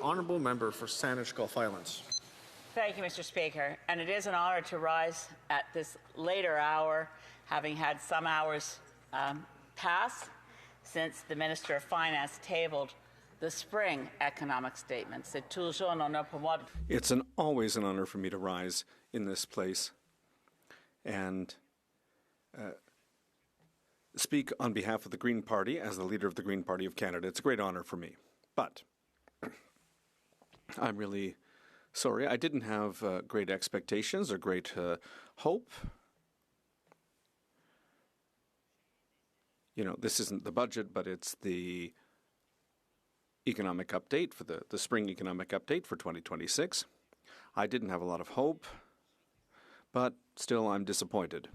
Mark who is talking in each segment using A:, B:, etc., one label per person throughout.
A: honourable member for Saanich Gulf Islands.
B: Thank you, Mr. Speaker. And it is an honour to rise at this later hour, having had some hours pass since the Minister of Finance tabled the spring economic statements.
C: It's always an honour for me to rise in this place and speak on behalf of the Green Party as the leader of the Green Party of Canada. It's a great honour for me. But I'm really sorry. I didn't have great expectations or great hope. You know, this isn't the budget, but it's the economic update for the spring economic update for 2026. I didn't have a lot of hope, but still I'm disappointed.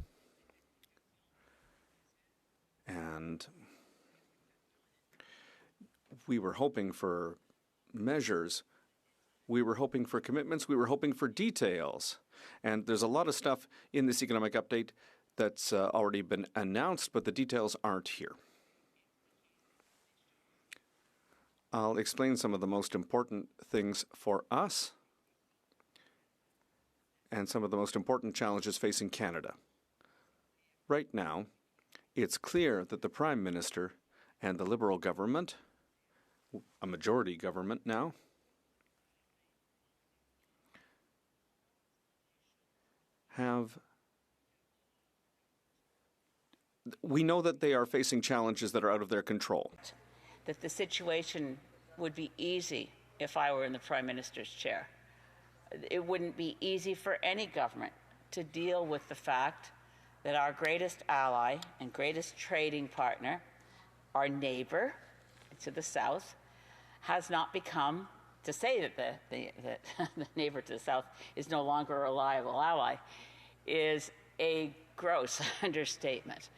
C: And we were hoping for measures. We were hoping for commitments. We were hoping for details. And there's a lot of stuff in this economic update that's already been announced, but the details aren't here. I'll explain some of the most important things for us and some of the most important challenges facing Canada. Right now, it's clear that the Prime Minister and the Liberal government, a majority government now, we know that they are facing challenges that are out of their control.
B: That the situation would be easy if I were in the Prime Minister's chair. It wouldn't be easy for any government to deal with the fact that our greatest ally and greatest trading partner, our neighbor to the south, has not become, to say that the neighbor to the south is no longer a reliable ally, is a gross understatement.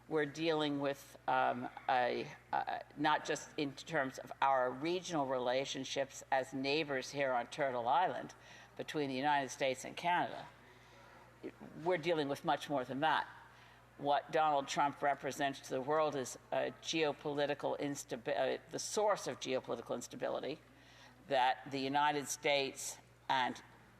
B: We're dealing with not just in terms of our regional relationships as neighbors here on Turtle Island between the United States and Canada. We're dealing with much more than that. What Donald Trump represents to the world is geopolitical instability, the source of geopolitical instability, that the United States and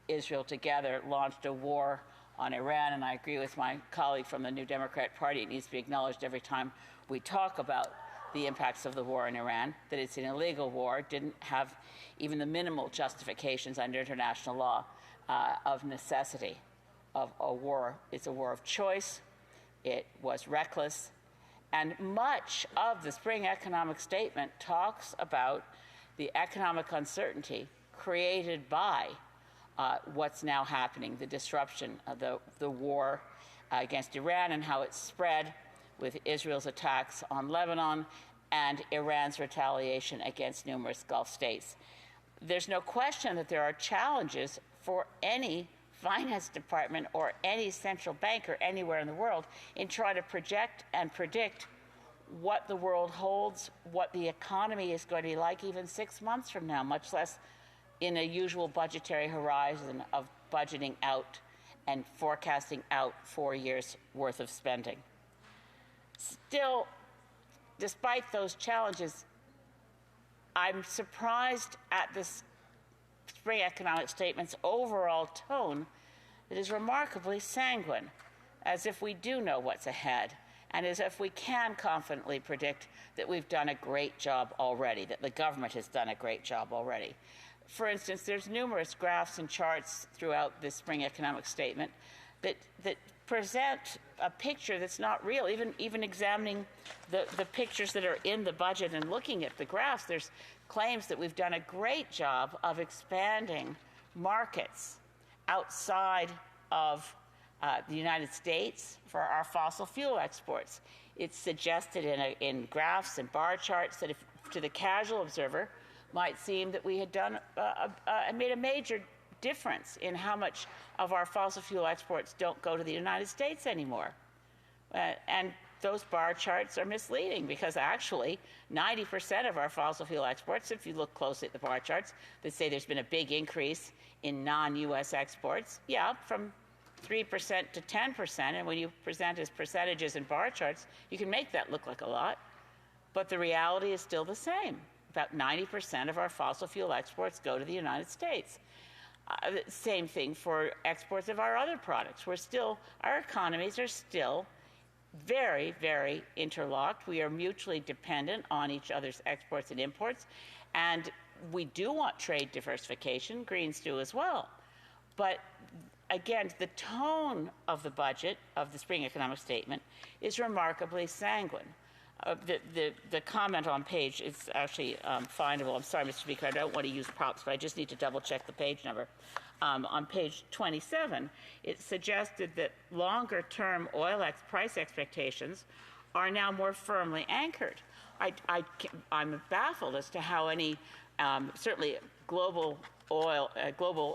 B: Israel together launched a war on Iran, and I agree with my colleague from the New Democrat Party. It needs to be acknowledged every time we talk about the impacts of the war in Iran, that it's an illegal war, didn't have even the minimal justifications under international law of necessity of a war. It's a war of choice. It was reckless. And much of the spring economic statement talks about the economic uncertainty created by what's now happening, the disruption of the war against Iran and how it's spread with Israel's attacks on Lebanon and Iran's retaliation against numerous Gulf states. There's no question that there are challenges for any finance department or any central banker anywhere in the world in trying to project and predict what the world holds, what the economy is going to be like even 6 months from now, much less in a usual budgetary horizon of budgeting out and forecasting out 4 years' worth of spending. Still, despite those challenges, I'm surprised at this spring economic statement's overall tone that is remarkably sanguine, as if we do know what's ahead, and as if we can confidently predict that we've done a great job already, that the government has done a great job already. For instance, there's numerous graphs and charts throughout this spring economic statement that present a picture that's not real. Even examining the pictures that are in the budget and looking at the graphs, there's claims that we've done a great job of expanding markets outside of the United States for our fossil fuel exports. It's suggested in graphs and bar charts that if to the casual observer might seem that we had done made a major difference in how much of our fossil fuel exports don't go to the United States anymore. And those bar charts are misleading because actually 90% of our fossil fuel exports, if you look closely at the bar charts, they say there's been a big increase in non-U.S. exports. Yeah, from 3% to 10%, and when you present as percentages in bar charts, you can make that look like a lot, but the reality is still the same. about 90% of our fossil fuel exports go to the United States. Same thing for exports of our other products. Our economies are still very, very interlocked. We are mutually dependent on each other's exports and imports, and we do want trade diversification. Greens do as well. But again, the tone of the budget, of the spring economic statement, is remarkably sanguine. The comment on page is actually findable. I'm sorry, Mr. Speaker, I don't want to use props, but I just need to double check the page number. On page 27, it suggested that longer-term oil price expectations are now more firmly anchored. I'm baffled as to how any, certainly global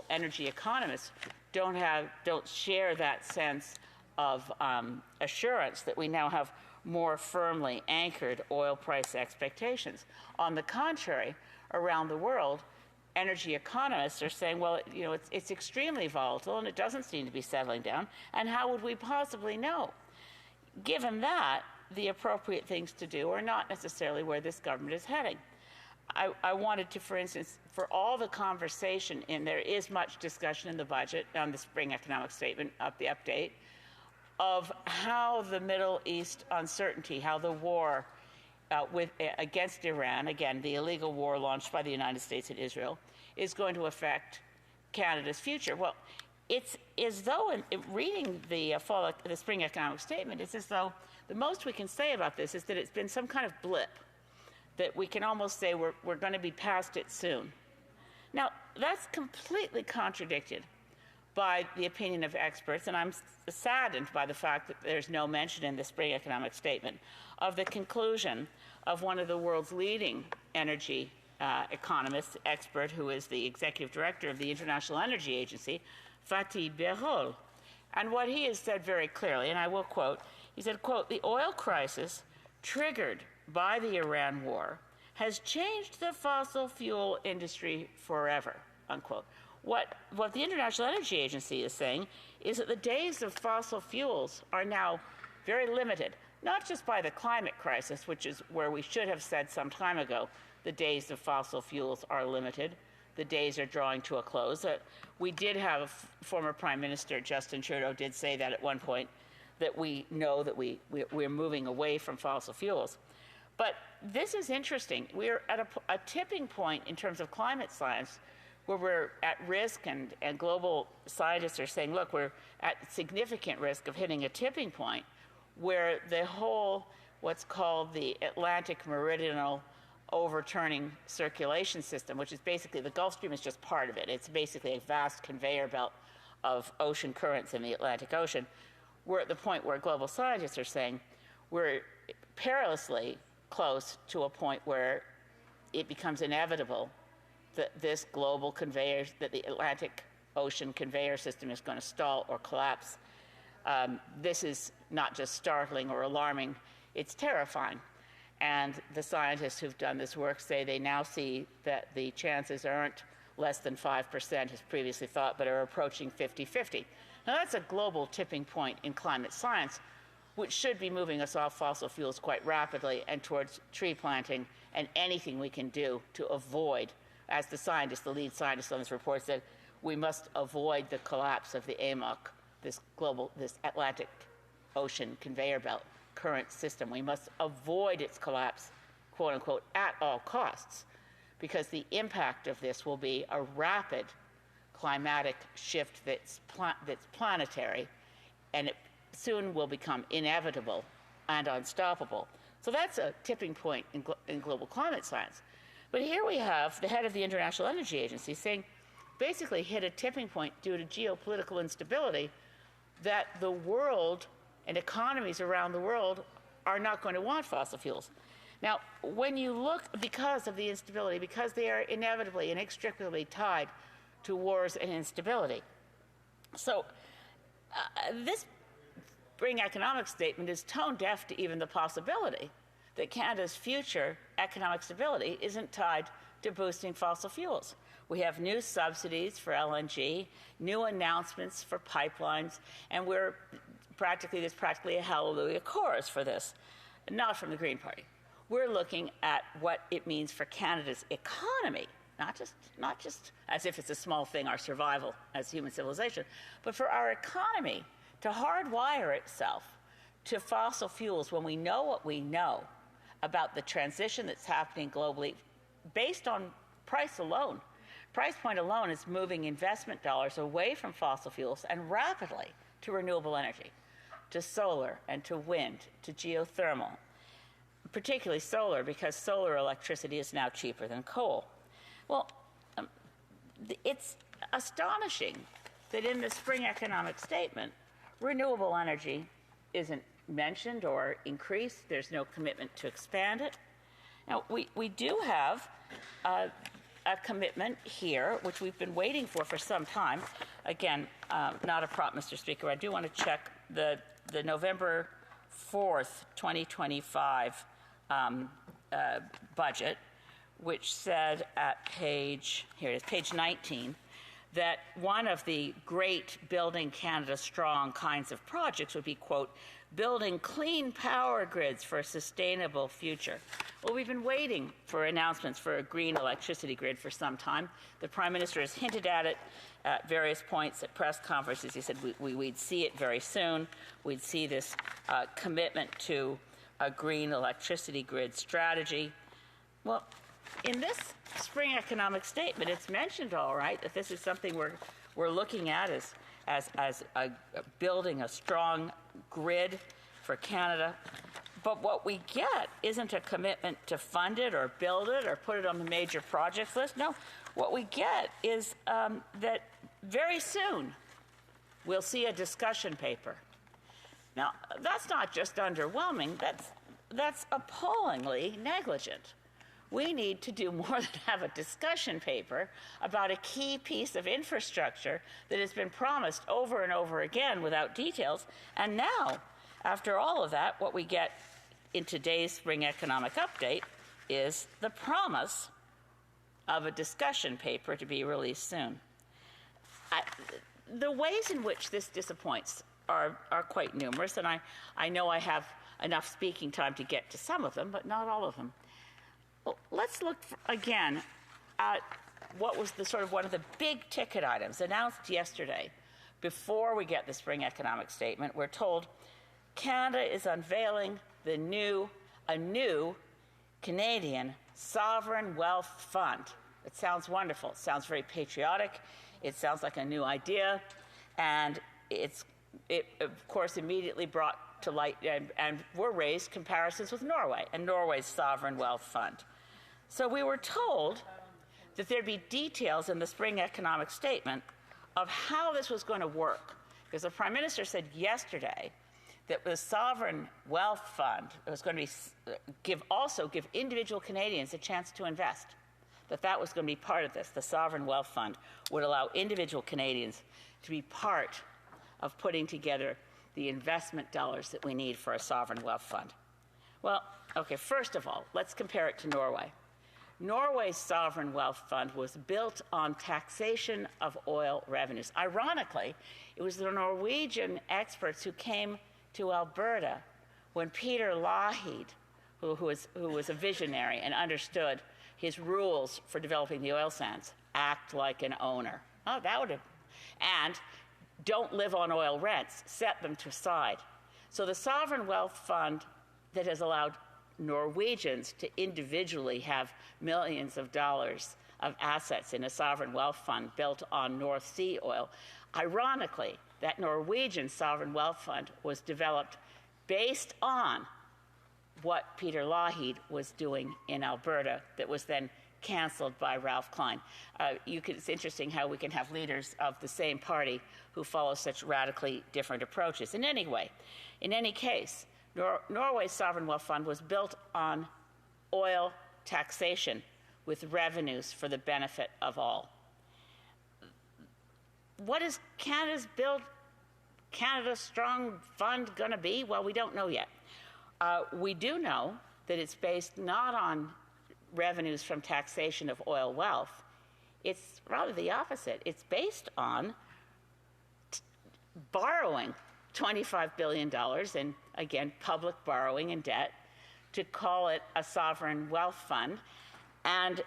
B: energy economists don't share that sense of assurance that we now have more firmly anchored oil price expectations. On the contrary, around the world, energy economists are saying, well, it's extremely volatile and it doesn't seem to be settling down, and how would we possibly know? Given that, the appropriate things to do are not necessarily where this government is heading. I wanted to, for instance, for all the conversation, and there is much discussion in the budget on the spring economic statement, the update, of how the Middle East uncertainty, how the war against Iran, again, the illegal war launched by the United States and Israel, is going to affect Canada's future. Well, it's as though, in reading the spring economic statement, it's as though the most we can say about this is that it's been some kind of blip, that we can almost say we're going to be past it soon. Now, that's completely contradicted by the opinion of experts, and I'm saddened by the fact that there's no mention in the spring economic statement of the conclusion of one of the world's leading energy economists, expert, who is the executive director of the International Energy Agency, Fatih Birol. And what he has said very clearly, and I will quote, he said, quote, "The oil crisis triggered by the Iran war has changed the fossil fuel industry forever," unquote. What the International Energy Agency is saying is that the days of fossil fuels are now very limited, not just by the climate crisis, which is where we should have said some time ago the days of fossil fuels are limited, the days are drawing to a close. We did have former Prime Minister Justin Trudeau did say that at one point, that we know that we're moving away from fossil fuels. But this is interesting. We're at a tipping point in terms of climate science where we're at risk, and global scientists are saying, look, we're at significant risk of hitting a tipping point where the whole, what's called the Atlantic Meridional Overturning Circulation System, which is basically, the Gulf Stream is just part of it. It's basically a vast conveyor belt of ocean currents in the Atlantic Ocean. We're at the point where global scientists are saying we're perilously close to a point where it becomes inevitable that this global conveyor, that the Atlantic Ocean conveyor system is going to stall or collapse. This is not just startling or alarming, it's terrifying. And the scientists who've done this work say they now see that the chances aren't less than 5% as previously thought, but are approaching 50-50. Now that's a global tipping point in climate science, which should be moving us off fossil fuels quite rapidly and towards tree planting and anything we can do to avoid, as the lead scientist on this report said, we must avoid the collapse of the AMOC, this Atlantic Ocean conveyor belt current system. We must avoid its collapse, quote unquote, at all costs, because the impact of this will be a rapid climatic shift that's planetary, and it soon will become inevitable and unstoppable. So that's a tipping point in global climate science. But here we have the head of the International Energy Agency saying, basically hit a tipping point due to geopolitical instability, that the world and economies around the world are not going to want fossil fuels. Now, when you look, because of the instability, because they are inevitably, inextricably tied to wars and instability. So this spring economic statement is tone deaf to even the possibility that Canada's future economic stability isn't tied to boosting fossil fuels. We have new subsidies for LNG, new announcements for pipelines, and there's practically a hallelujah chorus for this, not from the Green Party. we're looking at what it means for Canada's economy, not just as if it's a small thing, our survival as human civilization, but for our economy to hardwire itself to fossil fuels when we know what we know about the transition that's happening globally based on price alone. Price point alone is moving investment dollars away from fossil fuels and rapidly to renewable energy, to solar and to wind, to geothermal, particularly solar, because solar electricity is now cheaper than coal. Well, it's astonishing that in the spring economic statement, renewable energy isn't mentioned or increased. There's no commitment to expand it. Now, we do have a commitment here, which we've been waiting for some time. Again, not a prop, Mr. Speaker. I do want to check the November 4th, 2025 budget, which said at page 19, that one of the great Building Canada Strong kinds of projects would be, quote, building clean power grids for a sustainable future. Well, we've been waiting for announcements for a green electricity grid for some time. The Prime Minister has hinted at it at various points at press conferences. He said we'd see it very soon. We'd see this commitment to a green electricity grid strategy. Well, in this spring economic statement, it's mentioned, all right, that this is something we're looking at as building a strong grid for Canada. But what we get isn't a commitment to fund it or build it or put it on the major projects list. No, what we get is that very soon we'll see a discussion paper. Now, that's not just underwhelming, that's appallingly negligent. We need to do more than have a discussion paper about a key piece of infrastructure that has been promised over and over again without details. And now, after all of that, what we get in today's spring economic update is the promise of a discussion paper to be released soon. The ways in which this disappoints are quite numerous, and I know I have enough speaking time to get to some of them, but not all of them. Well, let's look again at what was the sort of one of the big ticket items announced yesterday. Before we get the spring economic statement, we're told Canada is unveiling a new Canadian sovereign wealth fund. It sounds wonderful. It sounds very patriotic. It sounds like a new idea, and it of course immediately brought to light and were raised comparisons with Norway and Norway's sovereign wealth fund. So we were told that there'd be details in the spring economic statement of how this was going to work, because the Prime Minister said yesterday that the sovereign wealth fund was going to give individual Canadians a chance to invest. That was going to be part of this. The sovereign wealth fund would allow individual Canadians to be part of putting together the investment dollars that we need for a sovereign wealth fund. Well, okay, first of all, let's compare it to Norway. Norway's sovereign wealth fund was built on taxation of oil revenues. Ironically, it was the Norwegian experts who came to Alberta when Peter Lougheed, who was a visionary and understood his rules for developing the oil sands, act like an owner. Oh, that would have, and don't live on oil rents, set them to side. So the sovereign wealth fund that has allowed Norwegians to individually have millions of dollars of assets in a sovereign wealth fund built on North Sea oil. Ironically, that Norwegian sovereign wealth fund was developed based on what Peter Lougheed was doing in Alberta that was then canceled by Ralph Klein. It's interesting how we can have leaders of the same party who follow such radically different approaches. In any case, Norway's sovereign wealth fund was built on oil taxation with revenues for the benefit of all. What is Canada's Strong Fund going to be? Well, we don't know yet. We do know that it's based not on revenues from taxation of oil wealth. It's rather the opposite. It's based on borrowing $25 billion in, again, public borrowing and debt to call it a sovereign wealth fund. And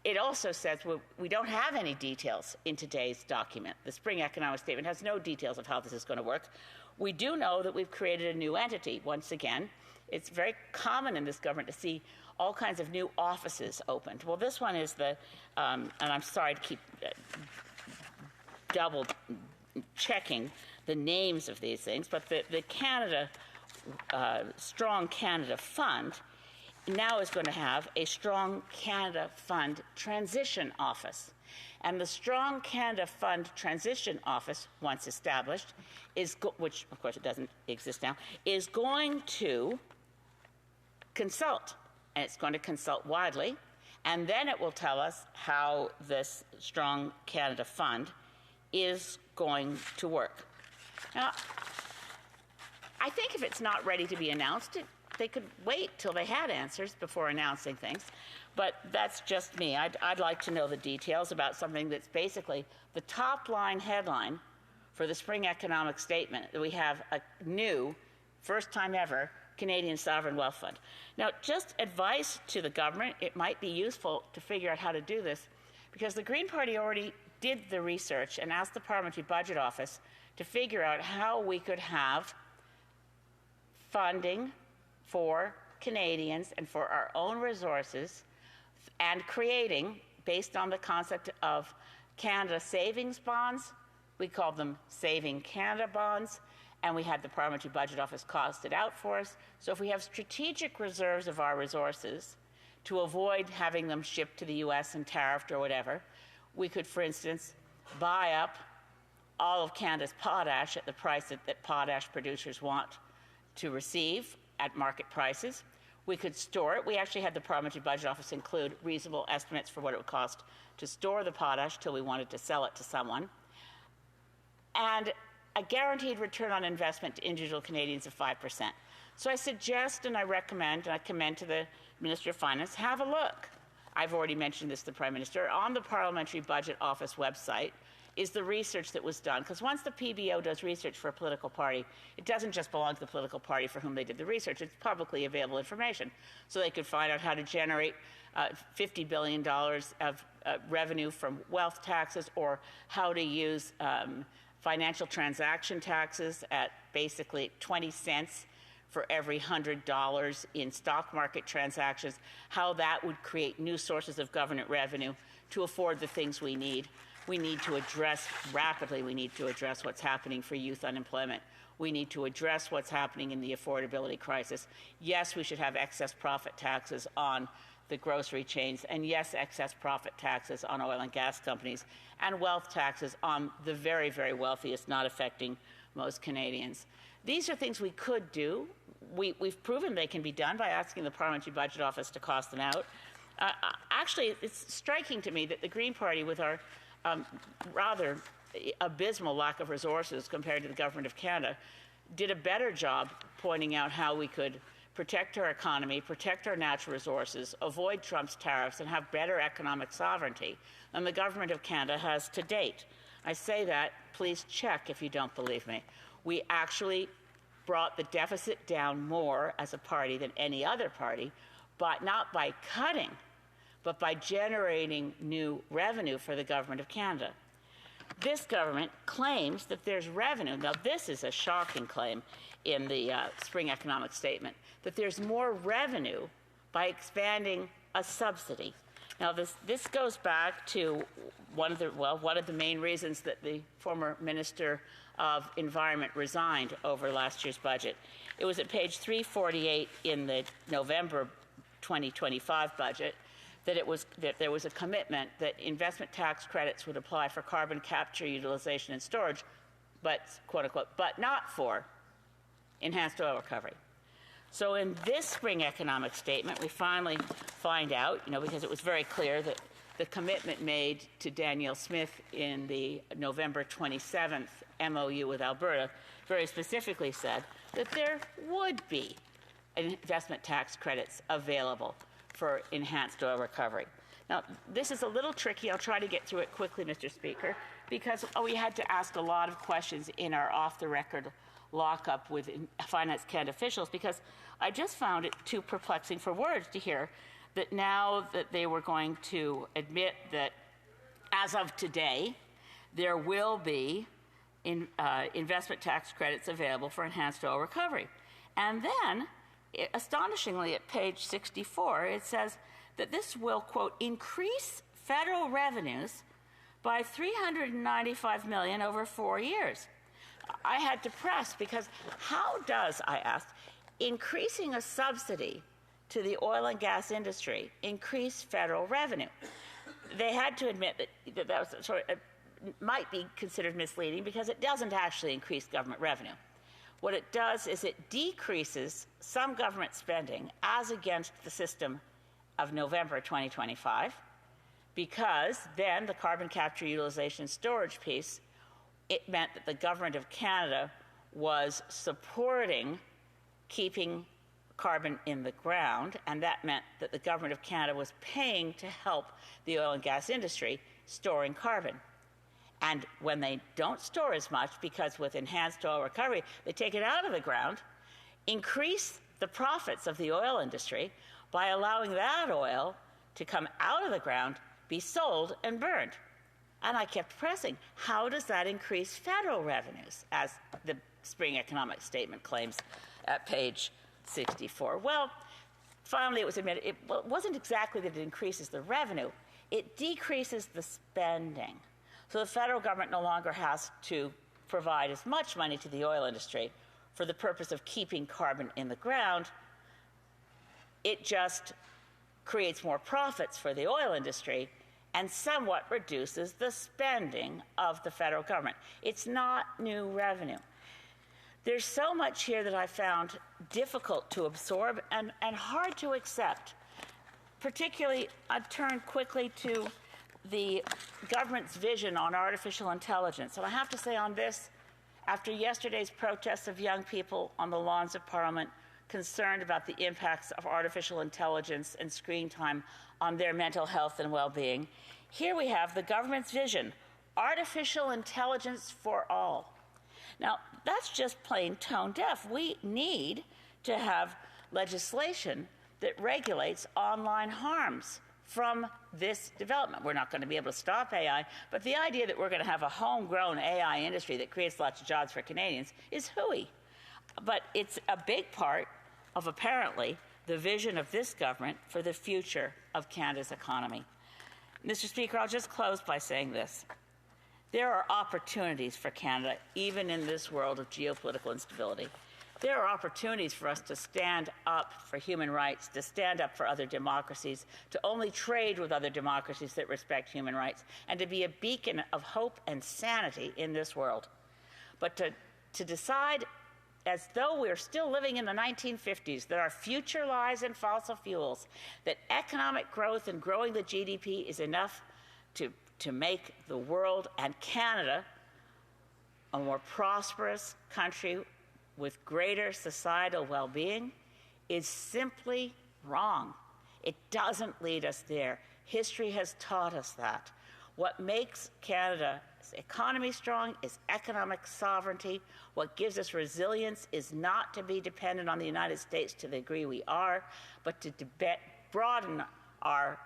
B: it also says we don't have any details in today's document. The Spring Economic Statement has no details of how this is going to work. We do know that we've created a new entity. Once again, it's very common in this government to see all kinds of new offices opened. Well, this one is and I'm sorry to keep double checking the names of these things, but the Canada, Strong Canada Fund now is going to have a Strong Canada Fund Transition Office. And the Strong Canada Fund Transition Office, once established, which of course it doesn't exist now, is going to consult. And it's going to consult widely. And then it will tell us how this Strong Canada Fund is going to work. Now, I think if it's not ready to be announced, they could wait till they had answers before announcing things. But that's just me. I'd like to know the details about something that's basically the top line headline for the Spring Economic Statement, that we have a new, first time ever, Canadian Sovereign Wealth Fund. Now, just advice to the government, it might be useful to figure out how to do this, because the Green Party already did the research and asked the Parliamentary Budget Office to figure out how we could have funding for Canadians and for our own resources, and creating, based on the concept of Canada savings bonds, we called them Saving Canada bonds, and we had the Parliamentary Budget Office cost it out for us. So if we have strategic reserves of our resources to avoid having them shipped to the US and tariffed or whatever, we could, for instance, buy up all of Canada's potash at the price that potash producers want to receive at market prices. We could store it. We actually had the Parliamentary Budget Office include reasonable estimates for what it would cost to store the potash till we wanted to sell it to someone. And a guaranteed return on investment to individual Canadians of 5%. So I suggest and I recommend and I commend to the Minister of Finance, have a look. I've already mentioned this to the Prime Minister. On the Parliamentary Budget Office website is the research that was done. Because once the PBO does research for a political party, it doesn't just belong to the political party for whom they did the research. It's publicly available information. So they could find out how to generate $50 billion of revenue from wealth taxes, or how to use financial transaction taxes at basically 20 cents for every $100 in stock market transactions, how that would create new sources of government revenue to afford the things we need. We need to address rapidly, we need to address what's happening for youth unemployment. We need to address what's happening in the affordability crisis. Yes, we should have excess profit taxes on the grocery chains, and yes, excess profit taxes on oil and gas companies, and wealth taxes on the very, very wealthiest, not affecting most Canadians. These are things we could do. We've proven they can be done by asking the Parliamentary Budget Office to cost them out. Actually, it's striking to me that the Green Party, with our rather abysmal lack of resources compared to the Government of Canada, did a better job pointing out how we could protect our economy, protect our natural resources, avoid Trump's tariffs, and have better economic sovereignty than the Government of Canada has to date. I say that, please check if you don't believe me. We actually brought the deficit down more as a party than any other party, but not by cutting, but by generating new revenue for the Government of Canada. This government claims that there's revenue. Now, this is a shocking claim in the Spring Economic Statement, that there's more revenue by expanding a subsidy. Now, this goes back to one of the main reasons that the former Minister of Environment resigned over last year's budget. It was at page 348 in the November 2025 budget that there was a commitment that investment tax credits would apply for carbon capture, utilization, and storage, but, quote unquote, but not for enhanced oil recovery. So in this Spring Economic Statement, we finally find out, because it was very clear that the commitment made to Danielle Smith in the November 27th MOU with Alberta very specifically said that there would be investment tax credits available for enhanced oil recovery. Now, this is a little tricky. I'll try to get through it quickly, Mr. Speaker, because we had to ask a lot of questions in our off-the-record lockup with Finance Canada officials, because I just found it too perplexing for words to hear that now that they were going to admit that as of today, there will be investment tax credits available for enhanced oil recovery. And then, astonishingly, at page 64, it says that this will, quote, increase federal revenues by $395 million over 4 years. I had to press, because how does, I asked, increasing a subsidy to the oil and gas industry increase federal revenue? They had to admit that that was sort of, might be considered misleading, because it doesn't actually increase government revenue. What it does is it decreases some government spending as against the system of November 2025, because then the carbon capture, utilization, storage piece, it meant that the government of Canada was supporting keeping carbon in the ground, and that meant that the government of Canada was paying to help the oil and gas industry storing carbon. And when they don't store as much, because with enhanced oil recovery, they take it out of the ground, increase the profits of the oil industry by allowing that oil to come out of the ground, be sold and burned. And I kept pressing, how does that increase federal revenues, as the Spring Economic Statement claims at page 64? Well, finally it was admitted, it wasn't exactly that it increases the revenue, it decreases the spending. So the federal government no longer has to provide as much money to the oil industry for the purpose of keeping carbon in the ground. It just creates more profits for the oil industry and somewhat reduces the spending of the federal government. It's not new revenue. There's so much here that I found difficult to absorb and hard to accept. Particularly, I'd turn quickly to the government's vision on artificial intelligence. And I have to say on this, after yesterday's protests of young people on the lawns of Parliament concerned about the impacts of artificial intelligence and screen time on their mental health and well-being, here we have the government's vision, artificial intelligence for all. Now, that's just plain tone deaf. We need to have legislation that regulates online harms from this development. We're not going to be able to stop AI, but the idea that we're going to have a homegrown AI industry that creates lots of jobs for Canadians is hooey. But it's a big part of, apparently, the vision of this government for the future of Canada's economy. Mr. Speaker, I'll just close by saying this. There are opportunities for Canada, even in this world of geopolitical instability. There are opportunities for us to stand up for human rights, to stand up for other democracies, to only trade with other democracies that respect human rights, and to be a beacon of hope and sanity in this world. But to decide, as though we're still living in the 1950s, that our future lies in fossil fuels, that economic growth and growing the GDP is enough to make the world and Canada a more prosperous country with greater societal well-being, is simply wrong. It doesn't lead us there. History has taught us that. What makes Canada's economy strong is economic sovereignty. What gives us resilience is not to be dependent on the United States to the degree we are, but to broaden our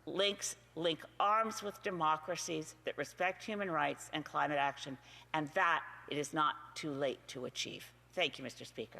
B: link arms with democracies that respect human rights and climate action, and that it is not too late to achieve. Thank you, Mr. Speaker.